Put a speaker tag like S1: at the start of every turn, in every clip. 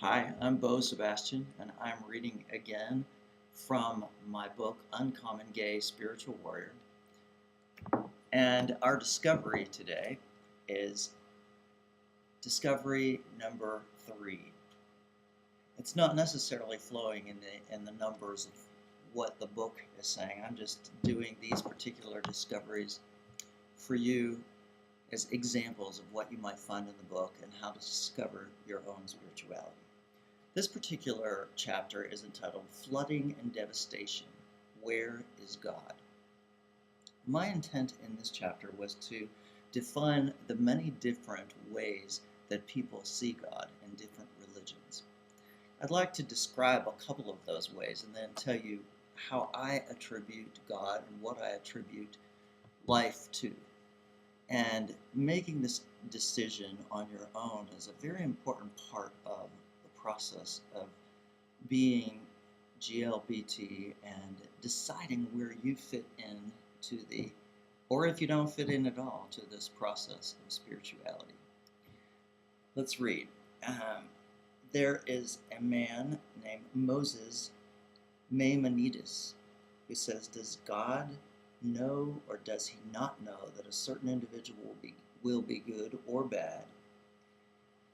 S1: Hi, I'm Sebastian, and I'm reading again from my book, Uncommon Gay Spiritual Warrior. And our discovery today is discovery number 3. It's not necessarily flowing in the numbers of what the book is saying. I'm just doing these particular discoveries for you as examples of what you might find in the book and how to discover your own spirituality. This particular chapter is entitled Flooding and Devastation. Where is God? My intent in this chapter was to define the many different ways that people see God in different religions. I'd like to describe a couple of those ways and then tell you how I attribute God and what I attribute life to. And making this decision on your own is a very important part of the process of being GLBT and deciding where you fit in to the, or if you don't fit in at all, to this process of spirituality. Let's read. There is a man named Moses Maimonides who says, does God know or does he not know that a certain individual will be good or bad?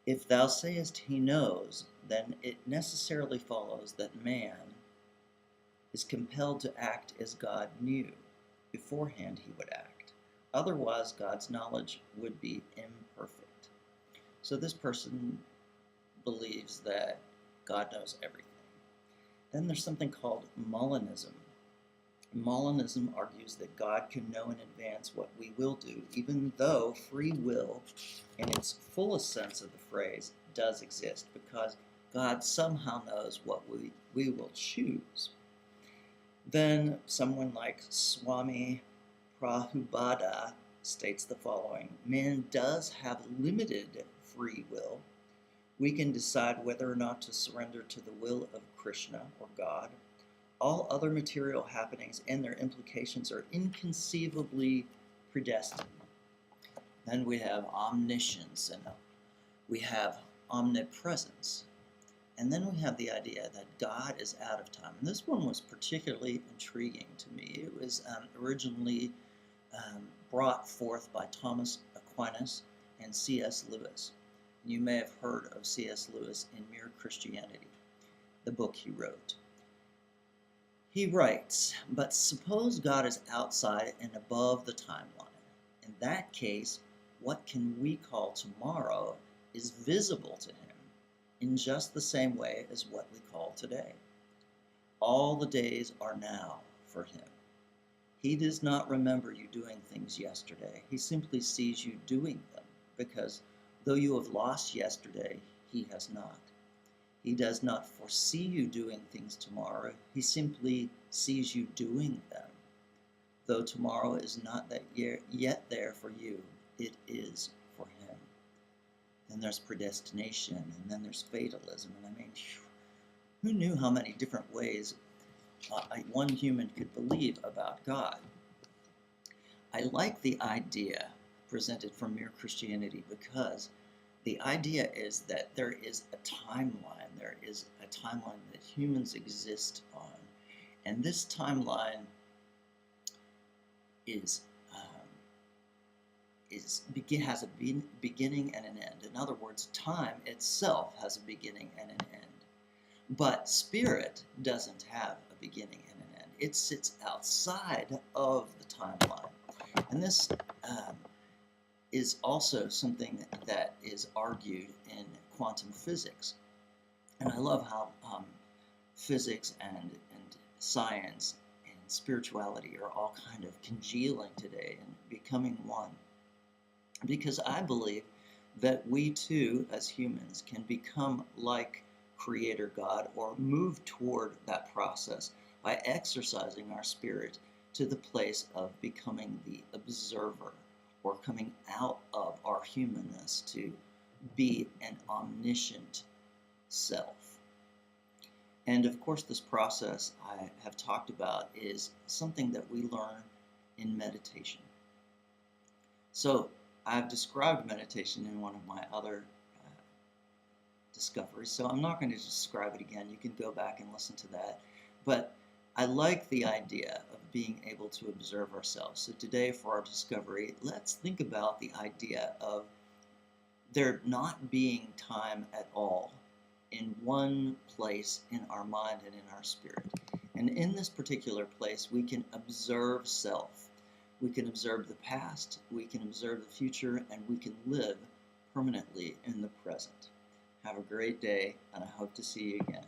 S1: If thou sayest he knows, then it necessarily follows that man is compelled to act as God knew beforehand he would act. Otherwise, God's knowledge would be imperfect. So this person believes that God knows everything. Then there's something called Molinism. Molinism argues that God can know in advance what we will do, even though free will, in its fullest sense of the phrase, does exist, because God somehow knows what we will choose. Then someone like Swami Prabhupada states the following: man does have limited free will. We can decide whether or not to surrender to the will of Krishna or God. All other material happenings and their implications are inconceivably predestined. Then we have omniscience and we have omnipresence. And then we have the idea that God is out of time. And this one was particularly intriguing to me. It was originally brought forth by Thomas Aquinas and C.S. Lewis. You may have heard of C.S. Lewis in Mere Christianity, the book he wrote. He writes, but suppose God is outside and above the timeline. In that case, what can we call tomorrow is visible to him in just the same way as what we call today. All the days are now for him. He does not remember you doing things yesterday. He simply sees you doing them, because though you have lost yesterday, he has not. He does not foresee you doing things tomorrow. He simply sees you doing them. Though tomorrow is not yet there for you, it is for him. Then there's predestination, and then there's fatalism. And I mean, who knew how many different ways one human could believe about God? I like the idea presented from Mere Christianity because the idea is that there is a timeline. There is a timeline that humans exist on. And this timeline has a beginning and an end. In other words, time itself has a beginning and an end. But spirit doesn't have a beginning and an end. It sits outside of the timeline. And this is also something that is argued in quantum physics. And I love how physics and science and spirituality are all kind of congealing today and becoming one. Because I believe that we too, as humans, can become like Creator God or move toward that process by exercising our spirit to the place of becoming the observer, or coming out of our humanness to be an omniscient self. And of course, this process I have talked about is something that we learn in meditation. So I've described meditation in one of my other discovery, so I'm not going to describe it again. You can go back and listen to that. But I like the idea of being able to observe ourselves. So today for our discovery, let's think about the idea of there not being time at all in one place in our mind and in our spirit. And in this particular place, we can observe self. We can observe the past, we can observe the future, and we can live permanently in the present. Have a great day, and I hope to see you again.